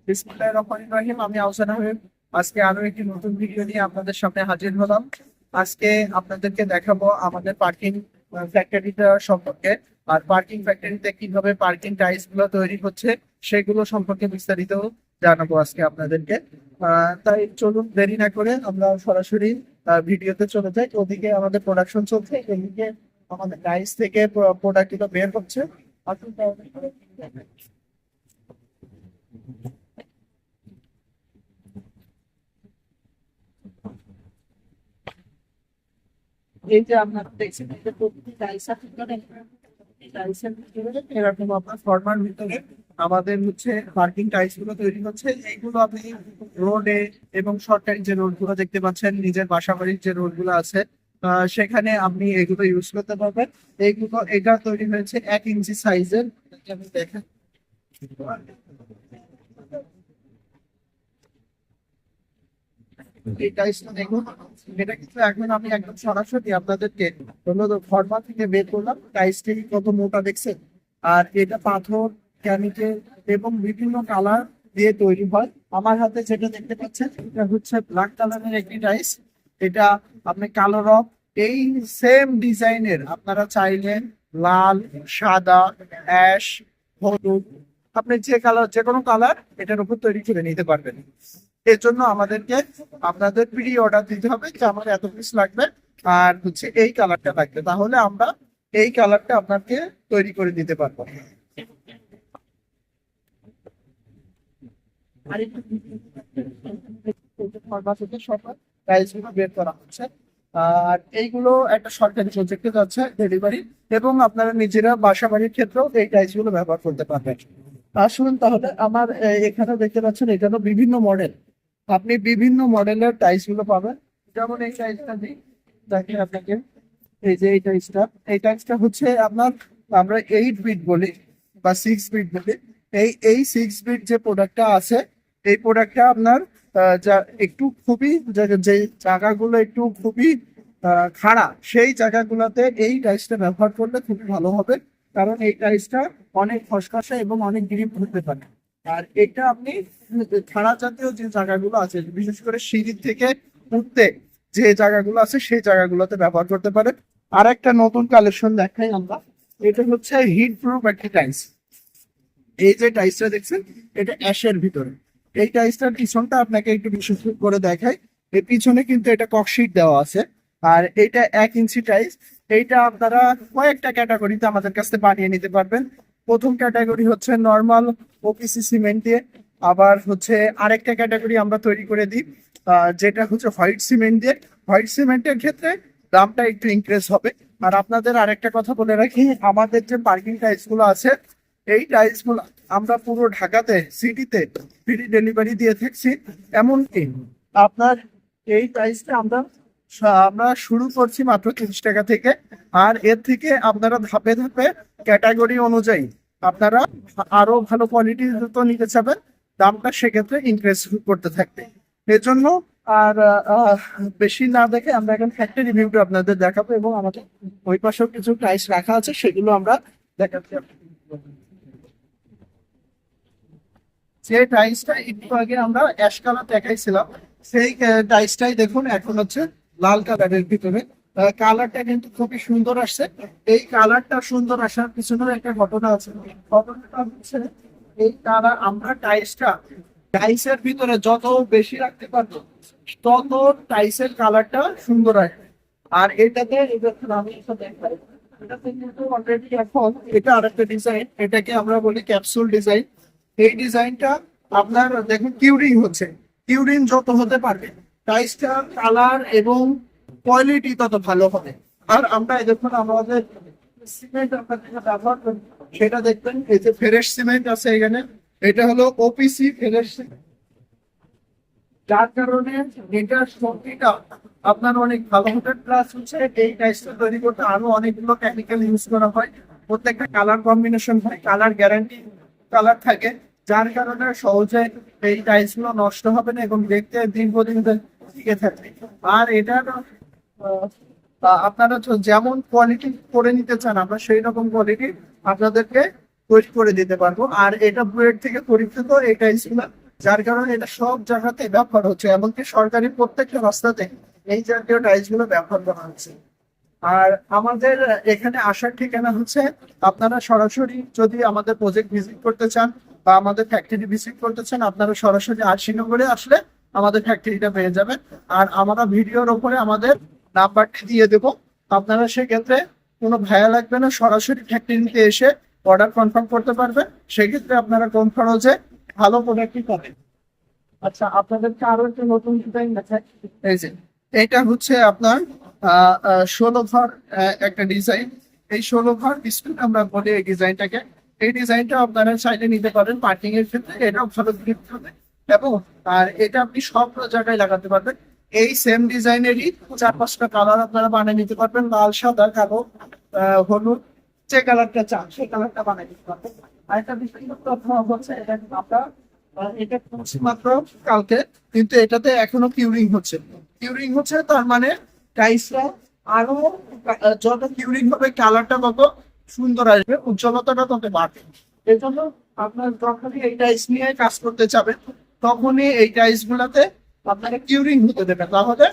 বিসমিল্লাহির রহমানির রহিম। আমি আহসান আহমেদ। আজকে আরো একটি নতুন ভিডিও নিয়ে আপনাদের সামনে হাজির হলাম। আজকে আপনাদেরকে দেখাবো আমাদের পার্কিং ফ্যাক্টরিটা সম্পর্কে, আর পার্কিং ফ্যাক্টরিতে কিভাবে পার্কিং টাইলস গুলো তৈরি হচ্ছে সেগুলো সম্পর্কে বিস্তারিত জানাবো আজকে আপনাদেরকে। তাই চলুন দেরি না করে আমরা সরাসরি ভিডিওতে চলে যাই। ওদিকে আমাদের প্রোডাকশন চলছে, এদিকে আমাদের টাইলস থেকে প্রোডাক্ট গুলো বের হচ্ছে। আসুন তাহলে। এই যে আপনারা দেখছেন, এই যে প্রতিটি টাইলসের ভিতরে এরকম আপনার ফর্মার ভিতরে আমাদের হচ্ছে পার্কিং টাইলস গুলো তৈরি হচ্ছে। এইগুলো আপনি রোডে এবং সরকারি যে রোড গুলো দেখতে পাচ্ছেন, নিজের বাসা বাড়ির যে রোড গুলো আছে, সেখানে আপনি এগুলো ইউজ করতে পারবেন। এইগুলো এটা তৈরি হয়েছে 1 ইঞ্চি সাইজের। আমি দেখেন, এই টাইলসটা দেখুন। এটা কিন্তু এখন আমি একদম সরাসরি আপনাদেরকে ফর্মা থেকে বের করলাম। টাইলসটি কত মোটা দেখছেন, আর এটা পাথর, কেমিক্যাল এবং বিভিন্ন কালার দিয়ে তৈরি হয়। আমার হাতে যেটা দেখতে পাচ্ছেন, এটা হচ্ছে ব্ল্যাক কালারের একটি টাইলস। এটা আপনি কালো রং, এই সেম ডিজাইনের আপনারা চাইলে লাল, সাদা, অ্যাশ, হলুদ, আপনি যে কালার, যে কোনো কালার এটার উপর তৈরি করে নিতে পারবেন। এর জন্য আমাদেরকে আপনাদের প্রি অর্ডার দিতে হবে যে আমার এত পিস লাগবে আর হচ্ছে এই কালারটা লাগবে, তাহলে আমরা এই কালারটা আপনাকে তৈরি করে দিতে পারবো। আর একটু প্রাইস গুলো বের করা হচ্ছে। আর এইগুলো একটা সরকারি প্রজেক্টে যাচ্ছে ডেলিভারি, এবং আপনারা নিজেরা বাসা বাড়ির ক্ষেত্রেও এই টাইলস গুলো ব্যবহার করতে পারবেন। আসুন তাহলে, আমার এখানে দেখতে পাচ্ছেন এটা তো বিভিন্ন মডেল। আপনি বিভিন্ন মডেলের টাইলস গুলো পাবেন। যেমন এই টাইলসটা দিই দেখেন আপনাকে, এই যে এই টাইলসটা হচ্ছে আপনার, আমরা 8 বিট বলি বা 6 বিট বলি। এই 6 বিট যে প্রোডাক্টটা আছে, এই প্রোডাক্টটা আপনার যা একটু খুবই যে জায়গাগুলো একটু খুবই খাড়া, সেই জায়গাগুলোতে এই টাইলসটা ব্যবহার করলে খুবই ভালো হবে। কারণ এই টাইলসটা অনেক খসখসে এবং অনেক গ্রিপ হতে পারে। আর এটা আপনি খাড়া জাতীয় যে জায়গাগুলো আছে, বিশেষ করে সিঁড়ি থেকে উঠতে যে জায়গাগুলো আছে, সেই জায়গাগুলোতে ব্যবহার করতে পারেন। আর একটা নতুন কালেকশন দেখাই আমরা, এটা হচ্ছে হিট প্রুফ একটা টাইলস। এই যে টাইলসটা দেখছেন, এটা অ্যাশের ভিতরে। এই টাইলসটার পিছনটা আপনাকে একটু বিশেষ করে দেখাই। এর পিছনে কিন্তু এটা ককশিট দেওয়া আছে। আর এটা 1 ইঞ্চি টাইলস। এইটা আপনারা কয়েকটা ক্যাটাগরিতে আমাদের কাছ থেকে বানিয়ে নিতে পারবেন। প্রথম ক্যাটাগরি হচ্ছে নর্মাল ওপিসি সিমেন্ট দিয়ে। আবার হচ্ছে আরেকটা ক্যাটাগরি আমরা তৈরি করে দিই, যেটা হচ্ছে হোয়াইট সিমেন্ট দিয়ে। হোয়াইট সিমেন্টের ক্ষেত্রে দামটা একটু ইনক্রিজ হবে। আর আপনাদের আরেকটা কথা বলে রাখি, আমাদের যে পার্কিং টাইলস গুলো আছে, এই টাইলস গুলো আমরা পুরো ঢাকাতে সিটিতে ফ্রি ডেলিভারি দিয়ে থাকছি। এমনকি আপনার এই টাইলসটা আমরা আমরা শুরু করছি মাত্র 30 টাকা থেকে। আর এর থেকে আপনারা ধাপে ধাপে ক্যাটাগরি অনুযায়ী আপনারা আরো ভালো কোয়ালিটি তো নিতে চাবেন, দামটা সেক্ষেত্রে ইনক্রিজ করতে থাকবে। এর জন্য আর বেশি না দেখে আমরা এখন ফ্যাক্টরি রিভিউটা আপনাদের দেখাবো, এবং আমাদের ওই পাশেও কিছু টাইলস রাখা আছে, সেগুলো আমরা দেখাচ্ছি। যে টাইলসটা একটু আগে আমরা অ্যাশ কালার দেখাইছিলাম, সেই টাইলসটাই দেখুন এখন হচ্ছে লাল কালারের ভিতরে। কালারটা কিন্তু খুবই সুন্দর আসছে। এই কালারটা সুন্দর আসার পিছনে একটা ঘটনা আছে। ঘটনাটা হচ্ছে, এই কালার আমরা টাইলসের ভিতরে যত বেশি রাখতে পারবো, তত টাইলসের কালারটা সুন্দর আসবে। আর এটাতে আমি একটা দেখাই, এটাতে কিন্তু অলরেডি এখন এটা আরেকটা ডিজাইন, এটাকে আমরা বলি ক্যাপসুল ডিজাইন। এই ডিজাইনটা আপনার দেখুন কিউরিং হচ্ছে। কিউরিং যত হতে পারবে, টাইলসটা কালার এবং কোয়ালিটি তত ভালো হবে। আর আমরা দেখুন আমাদের সিমেন্ট আমরা যেটা ব্যবহার করি, সেটা দেখবেন এই যে ফেরেশ সিমেন্ট আছে এখানে, এটা হলো ওপিসি ফেরেশ সিমেন্ট। যার কারণে এটার শক্তিটা আপনার অনেক ভালো হবে। প্লাস হচ্ছে এই টাইলসটা তৈরি করতে আরো অনেকগুলো কেমিক্যাল ইউজ করা হয়। প্রত্যেকটা কালার কম্বিনেশন হয়, কালার গ্যারান্টি কালার থাকে, যার কারণে সহজে এই টাইলস গুলো নষ্ট হবে না এবং দেখতে দীর্ঘদিন টিকে থাকবে। আর এটার আপনারা যেমন কোয়ালিটি করে নিতে চান, আমরা সেই রকম কোয়ালিটি আপনাদেরকে তৈরি করে দিতে পারবো। আর এটা বুয়েট থেকে পরীক্ষিত এই টাইলস গুলো, যার কারণে এটা সব জায়গাতে ব্যবহার হচ্ছে, এমনকি সরকারি প্রত্যেকটা রাস্তাতে এই জাতীয় টাইলস গুলো ব্যবহার করা হচ্ছে। আর আমাদের এখানে আসার ঠিকানা হচ্ছে, আপনারা সরাসরি যদি আমাদের প্রজেক্ট ভিজিট করতে চান বা আমাদের ফ্যাক্টরি ভিজিট করতে চান, আপনারা সরাসরি আশিনগরে আসলে আমাদের ফ্যাক্টরিটা পেয়ে যাবেন। আর আমরা ভিডিওর ওপরে আমাদের নাম্বারটি দিয়ে দেব, আপনারা সেক্ষেত্রে কোনো ভায়া লাগবে না, সরাসরি ফ্যাক্টরিতে এসে অর্ডার কনফার্ম করতে পারবেন। সেক্ষেত্রে আপনারা কম খরচে ভালো প্রোডাক্টই পাবেন। আচ্ছা, আপনাদেরকে আরো একটা নতুন ডিজাইন দেখাই। এই যে এটা হচ্ছে আপনার 16 ঘর একটা ডিজাইন। এই 16 ঘর বিস্কুট আমরা বলি এই ডিজাইনটাকে। এই ডিজাইনটা আপনারা চাইলে নিতে পারেন পার্কিং এর ক্ষেত্রে, এটাও ভালো গিফট হবে। এবং আর এটা আপনি সব জায়গায় লাগাতে পারবেন। এই সেম ডিজাইনেরই 4-5টা কালার আপনারা বানিয়ে নিতে পারবেন, লাল, সাদা, কালো, হলুদ, যে কালারটা চান সেই কালারটা বানিয়ে নিতে পারবেন। আরেকটা বিষয় হচ্ছে এটা আমরা এটা করছি মাত্র কালকে, কিন্তু এটাতে এখনো কিউরিং হচ্ছে। কিউরিং হচ্ছে তার মানে টাইলসটা আরো যত কিউরিং হবে কালারটা তত সুন্দর আসবে, উজ্জ্বলতাটা তত বাড়বে। এই জন্য আপনার যখনই এই টাইলস নিয়ে কাজ করতে যাবেন তখনই এই টাইলস গুলাতে আপনাকে কিউরিং হতে দেবেন, তাহলে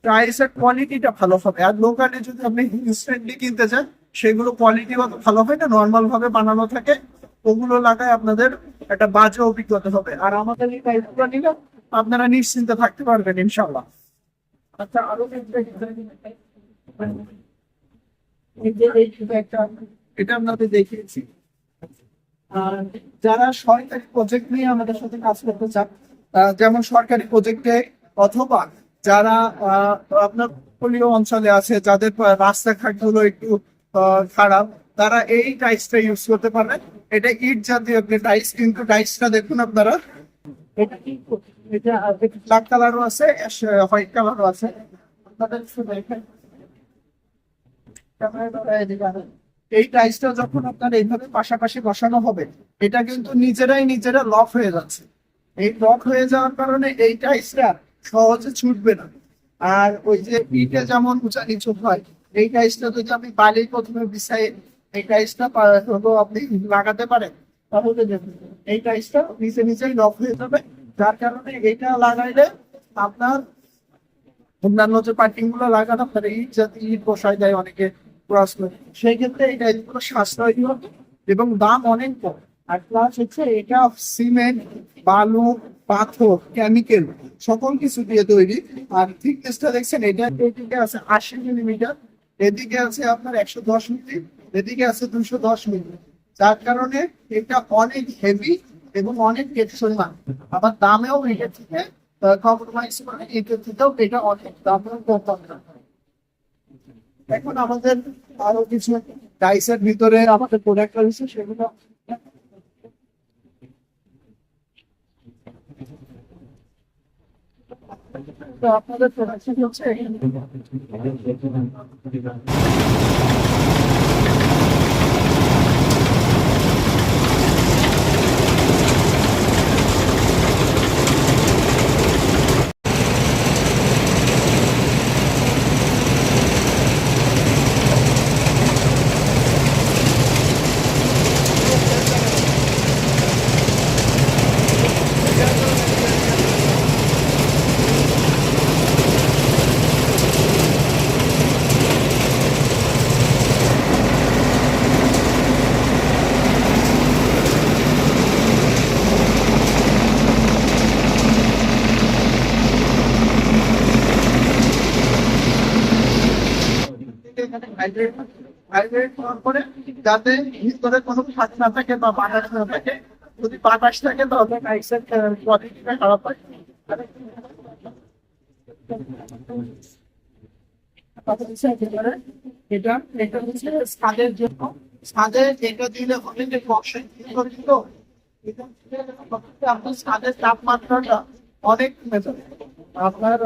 টাইলসের কোয়ালিটিটা ভালো হবে। আর লোকালে যদি আপনি ইনস্ট্যান্টলি কিনতে চান সেগুলো কোয়ালিটি অত ভালো হয় না, নর্মাল ভাবে বানানো থাকে, ওগুলো লাগায় আপনাদের একটা বাজে অভিজ্ঞতা হবে। আর আমাদের এই টাইপগুলো নিলে আপনারা নিশ্চিন্তে থাকতে পারবেন ইনশাল্লাহ। আচ্ছা, আরো এটা আপনাদের দেখিয়েছি। আর যারা সরকারি প্রজেক্ট নিয়ে আমাদের সাথে কাজ করতে চান, যেমন সরকারি প্রজেক্টে অথবা যারা আপনার উপকূলীয় অঞ্চলে আছে, যাদের রাস্তাঘাট গুলো একটু খারাপ, তারা এই টাইলসটা ইউজ করতে পারেন। এটা ইট জাতীয় একটা টাইলস, কিন্তু টাইলসটা দেখুন আপনারা, এটা কিন্তু এটা ব্ল্যাক কালারও আছে, হোয়াইট কালারও আছে। আপনাদের শুধু দেখেন এই টাইলসটা যখন আপনার এইভাবে পাশাপাশি বসানো হবে, এটা কিন্তু নিজেরা লক হয়ে যাচ্ছে। এই লক হয়ে যাওয়ার কারণে এই টাইলসটা সহজে ছুটবে না। আর ওই যে ইটে যেমন উঁচা নিচু হয়, এই টাইলসটা যদি আপনি বালি প্রথমে বিছাই এই টাইলসটা হলো আপনি লাগাতে পারেন, তাহলে দেখুন এই টাইলসটা নিজেই লক হয়ে যাবে। যার কারণে এটা লাগাইলে আপনার অন্যান্য যে পার্কিং গুলো লাগানো আপনার ইট যাতে ইট বসায় দেয় অনেকে ক্রস করে, সেই ক্ষেত্রে এই টাইলসগুলো সাশ্রয়ী হবে এবং দাম অনেক কম। আর প্লাস হচ্ছে এটা সিমেন্ট, বালু, পাথর, কেমিক্যাল সকল কিছু দিয়ে তৈরি। আর থিকনেসটা দেখছেন, এটা এদিকে আছে 80 মিলিমিটার, এদিকে আছে আপনার 110 মিলি, এদিকে আছে 210 মিলি। যার কারণে এটা অনেক হেভি এবং অনেক টেকসই মান। আবার দামেও এটা থেকে কম্প্রোমাইজ করে এটার থেকেও এটা অনেক দামেও কম। এখন আমাদের আরো কিছু টাইসের ভিতরে আমাদের প্রোডাক্ট রয়েছে, সেগুলো তো আপনাদের প্রোডাকশন হচ্ছে হাইড্রেট হওয়ার পরে যাতে ভিতরে কোনো ফাঁক না থাকে বা বাতাস না থাকে। যদি বাতাস থাকে তাহলে টাইলসের কোয়ালিটিটা খারাপ হয়। এটা এটা হচ্ছে ছাদের জন্য, ছাদে এটা দিলে হবে যে বর্ষে তো আপনার ছাদের তাপমাত্রাটা অনেক কমে যাবে। আপনার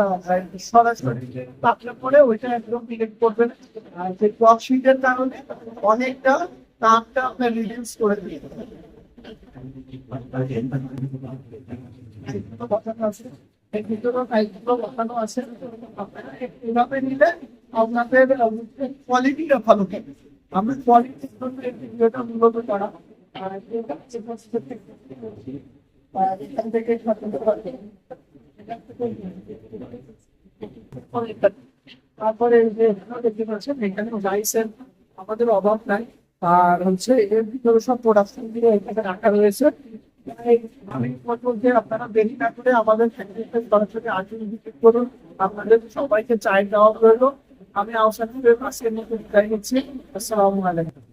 সরাসরি তাপলে পরে ওইটা একদম ডিটেক্ট করবে না। আর যে ক্লক শিটের কারণে অনেকটা তাপটা আপনার রিডিউস করে দিয়ে এর ভিতরেও টাইপগুলো বসানো আছে। আপনারা এভাবে নিলে আপনাদের কোয়ালিটিটা ভালো থাকে। আমরা কোয়ালিটির জন্য এই ভিডিওটা মূলত করা। আর আর এখান থেকে সাজাতে পারবেন। তারপরে এই যে এখানে দেখতে পাচ্ছেন, এখানে ডাইসের আমাদের অভাব নাই। আর হচ্ছে এর ভিতরে সব প্রোডাকশন দিয়ে এখানে রাখা রয়েছে। তাই আমি বলবো যে আপনারা দেরি না করে আমাদের ফ্যাক্টরিতে সরাসরি আসুন, ভিজিট করুন। আপনাদের সবাইকে চাই দেওয়া রইলো। আমি আহসান আজকের মতো বিদায় নিচ্ছি। আসসালামু আলাইকুম।